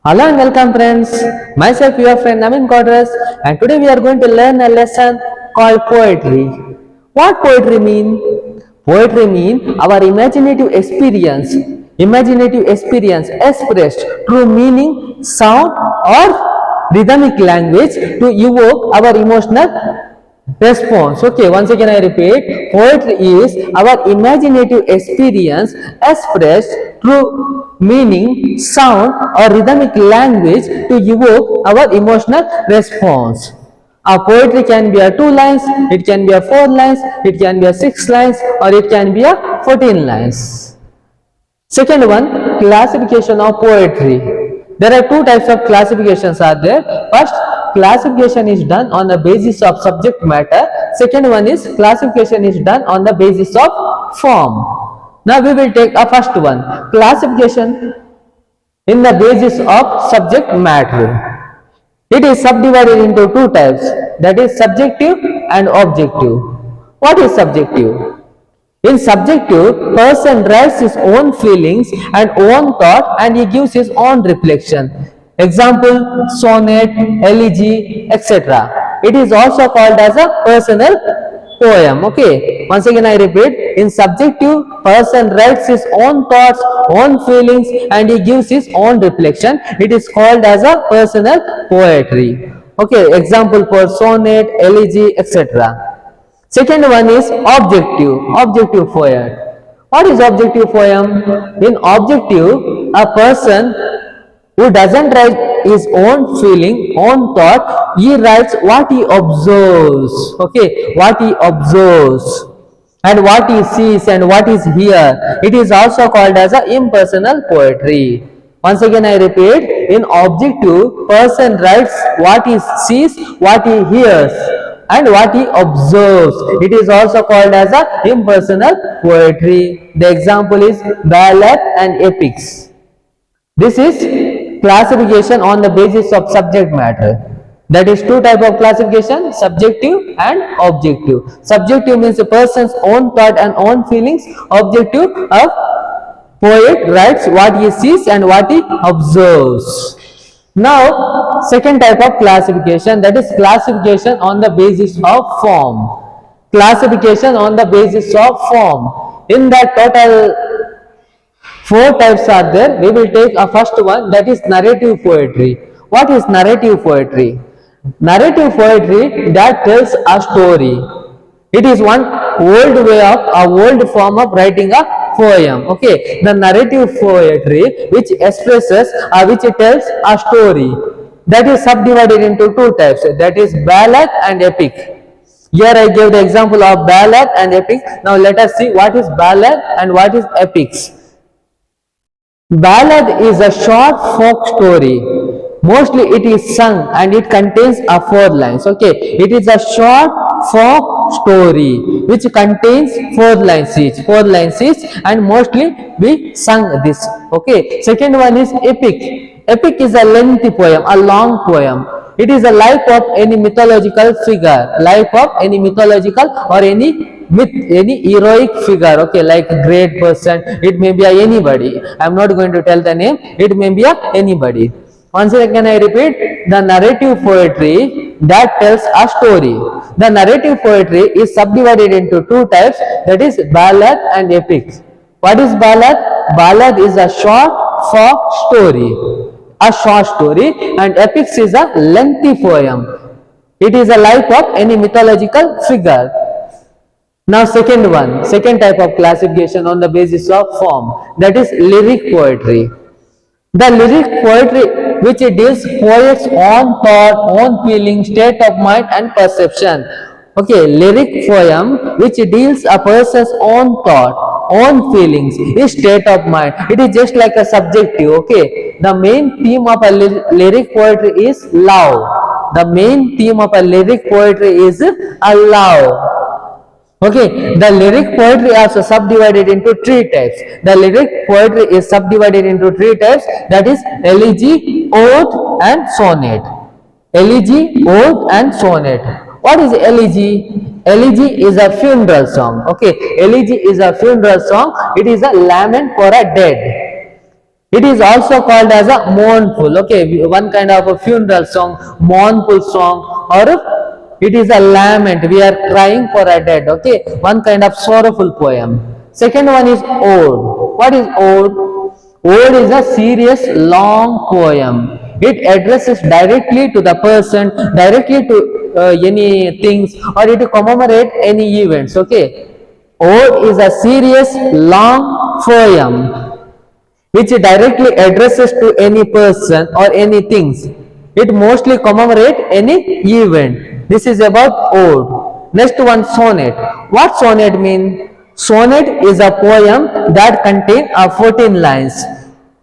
Hello and welcome friends. Myself your friend Naveen Quadras, and today we are going to learn a lesson called poetry. What poetry mean? Poetry mean our imaginative experience expressed through meaning, sound or rhythmic language to evoke our emotional response. Okay, once again I repeat, poetry is our imaginative experience expressed through meaning, sound or rhythmic language to evoke our emotional response. A poetry can be a 2 lines, it can be a 4 lines, it can be a 6 lines, or it can be a 14 lines. Second one, classification of poetry. There are two types of classifications are there. First, classification is done on the basis of subject matter. Second one is classification is done on the basis of form. Now we will take a first one, classification in the basis of subject matter. It is subdivided into two types, that is subjective and objective. What is subjective? In subjective, person writes his own feelings and own thought and he gives his own reflection. Example, sonnet, elegy, etc. It is also called as a personal poem. Okay. Once again I repeat, in subjective, person writes his own thoughts, own feelings and he gives his own reflection. It is called as a personal poetry. Okay. Example for sonnet, elegy, etc. Second one is objective poem. What is objective poem? In objective, a person who doesn't write his own feeling, own thought, he writes what he observes. Okay, what he observes and what he sees and what is here. It is also called as a impersonal poetry. Once again I repeat, in objective, person writes what he sees, what he hears and what he observes. It is also called as a impersonal poetry. The example is ballad and epics. This is classification on the basis of subject matter. That is two type of classification, subjective and objective. Subjective means a person's own thought and own feelings. Objective, a poet writes what he sees and what he observes. Now, second type of classification, that is classification on the basis of form. Classification on the basis of form. In that total 4 types are there. We will take a first one, that is narrative poetry. What is narrative poetry? Narrative poetry that tells a story. It is one old form of writing a poem. Okay, the narrative poetry which expresses which tells a story, that is subdivided into two types, that is ballad and epic. Here I gave the example of ballad and epic. Now let us see what is ballad and what is epics. Ballad is a short folk story. Mostly it is sung and it contains a 4 lines. Okay, it is a short folk story which contains 4 lines each, and mostly we sung this. Okay. Second one is epic. Epic is a lengthy poem, a long poem. It is a life of any mythological figure, or any myth, any heroic figure. Okay, like a great person. It may be anybody. I am not going to tell the name. It may be anybody. Once again I repeat, the narrative poetry that tells a story. The narrative poetry is subdivided into two types, that is ballad and epic. What is ballad? Ballad is a short folk story, and epics is a lengthy poem. It is a life of any mythological figure. Now second type of classification on the basis of form, that is lyric poetry. The lyric poetry which deals poet's own thought, own feeling, state of mind and perception. Okay, lyric poem which deals a person's own thought, own feelings, his state of mind. It is just like a subjective. Okay, the main theme of a lyric poetry is love. The main theme of a lyric poetry is a love. Okay, the lyric poetry also subdivided into 3 types. The lyric poetry is subdivided into 3 types, that is elegy, ode and sonnet. Elegy, ode and sonnet. What is elegy? Elegy is a funeral song. Okay, elegy is a funeral song. It is a lament for a dead. It is also called as a mournful, okay, one kind of a funeral song, mournful song, or it is a lament, we are crying for a dead, okay, one kind of sorrowful poem. Second one is ode. What is ode? Ode is a serious long poem. It addresses directly to the person, directly to any things, or it commemorate any events, okay. Ode is a serious long poem which directly addresses to any person or any things. It mostly commemorate any event. This is about ode. Next one, sonnet. What sonnet mean? Sonnet is a poem that contain 14 lines.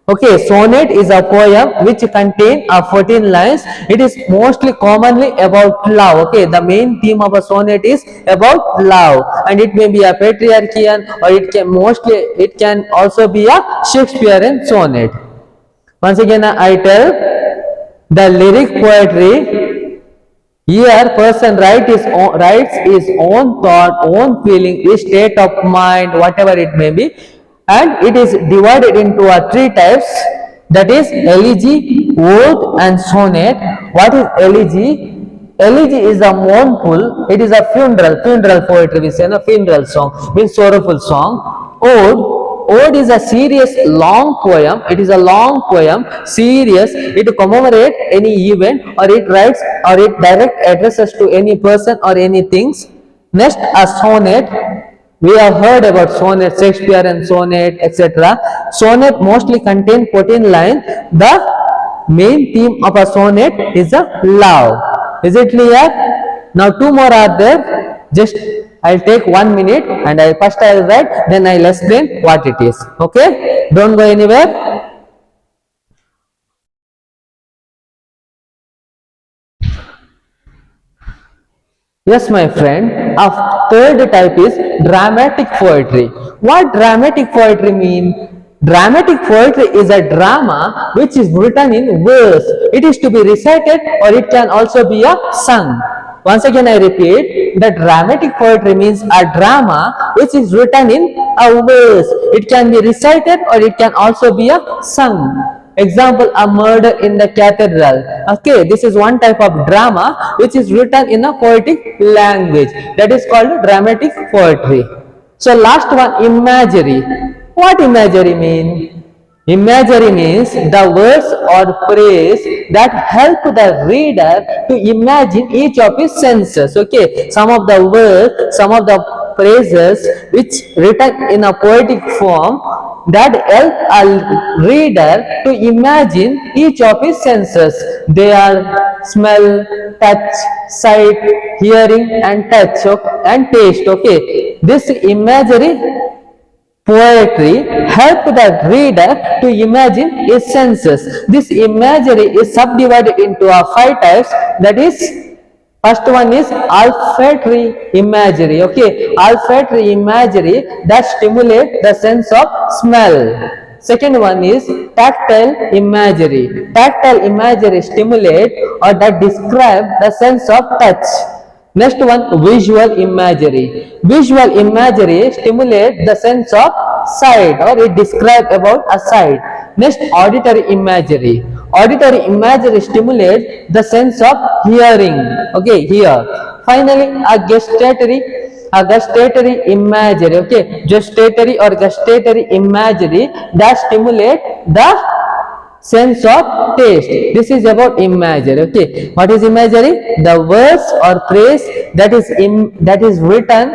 Okay, sonnet is a poem which contain 14 lines. It is mostly commonly about love. Okay, the main theme of a sonnet is about love, and it may be a patriarchian, or it can also be a Shakespearean sonnet. Once again, I tell the lyric poetry. Here, person writes his own thought, own feeling, his state of mind, whatever it may be, and it is divided into three types, that is elegy, ode, and sonnet. What is elegy? Elegy is a mournful, it is a funeral poetry, we say, a funeral song, means sorrowful song. Ode is a serious long poem. It is a long poem, serious. It commemorates any event, or it writes, or it direct addresses to any person or any things. Next, a sonnet. We have heard about sonnet, Shakespearean sonnet, etc. Sonnet mostly contain 14 lines. The main theme of a sonnet is a love. Is it clear? Now two more are there. Just I'll take 1 minute, and first I'll write, then I'll explain what it is. Okay? Don't go anywhere. Yes, my friend. A third type is dramatic poetry. What dramatic poetry mean? Dramatic poetry is a drama which is written in verse. It is to be recited, or it can also be sung. Once again I repeat, the dramatic poetry means a drama which is written in a verse. It can be recited, or it can also be sung. Example, a murder in the cathedral. Okay, this is one type of drama which is written in a poetic language. That is called dramatic poetry. So last one, imagery. What imagery mean? Imagery means the words or phrase that help the reader to imagine each of his senses. Okay, some of the words, some of the phrases which written in a poetic form that help a reader to imagine each of his senses. They are smell, touch, sight, hearing, and touch, and taste. Okay, this imagery poetry help the reader to imagine his senses. This imagery is subdivided into 5 types. That is, first one is olfactory imagery. Okay, olfactory imagery that stimulate the sense of smell. Second one is tactile imagery. Tactile imagery stimulate or that describe the sense of touch. Next one, visual imagery. Visual imagery stimulate the sense of sight, or it describe about a sight. Next, auditory imagery. Auditory imagery stimulate the sense of hearing. Okay, hear. Finally, a gustatory imagery. Okay, gustatory or gustatory imagery that stimulate the sense of taste. This is about imagery. Okay, what is imagery? The words or phrase that is written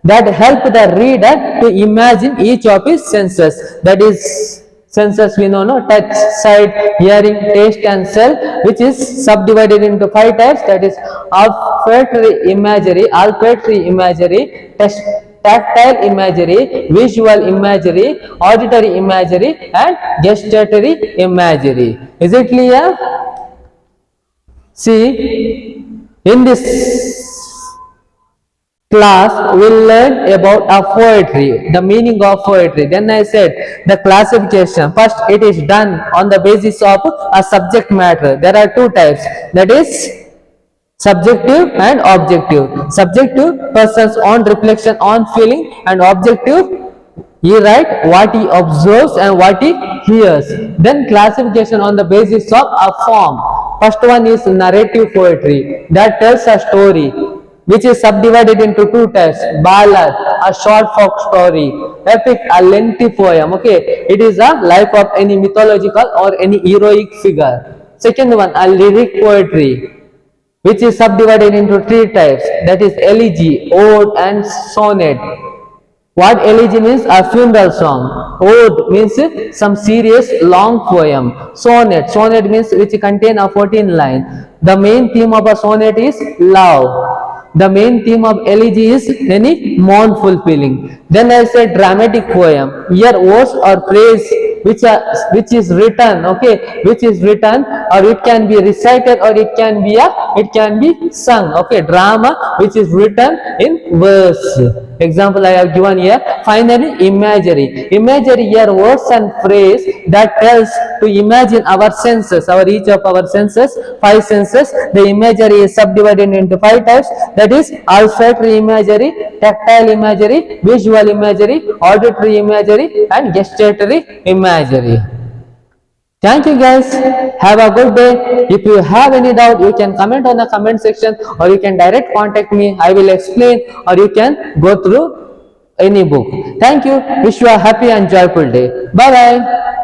that help the reader to imagine each of his senses. That is, senses we know, no? Touch, sight, hearing, taste, and smell, which is subdivided into 5 types. That is olfactory imagery, tactile imagery, visual imagery, auditory imagery, and gustatory imagery. Is it clear? See, in this class we will learn about poetry, the meaning of poetry. Then I said the classification. First, it is done on the basis of a subject matter. There are 2 types. That is subjective and objective. Subjective, person's own reflection on feeling, and objective, He write what he observes and what he hears. Then classification on the basis of a form. First one is narrative poetry that tells a story, which is subdivided into two types: ballad, a short folk story; epic, a lengthy poem. Okay, it is a life of any mythological or any heroic figure. Second one, a lyric poetry, which is subdivided into three types, that is elegy, ode and sonnet. What elegy means? A funeral song. Ode means some serious long poem. Sonnet means which contain a 14 line. The main theme of a sonnet is love. The main theme of elegy is any mournful feeling. Then I said dramatic poem. Here words or praise which is written, okay, which is written, or it can be recited, or it can be sung. Okay, drama which is written in verse. Example I have given here. Finally, imagery here words and phrase that tells to imagine our senses, each of our senses, five senses. The imagery is subdivided into five types, that is olfactory imagery, tactile imagery, visual imagery, auditory imagery and gustatory imagery. Thank you guys. Have a good day. If you have any doubt, you can comment on the comment section, or you can direct contact me. I will explain, or you can go through any book. Thank you. Wish you a happy and joyful day. Bye bye.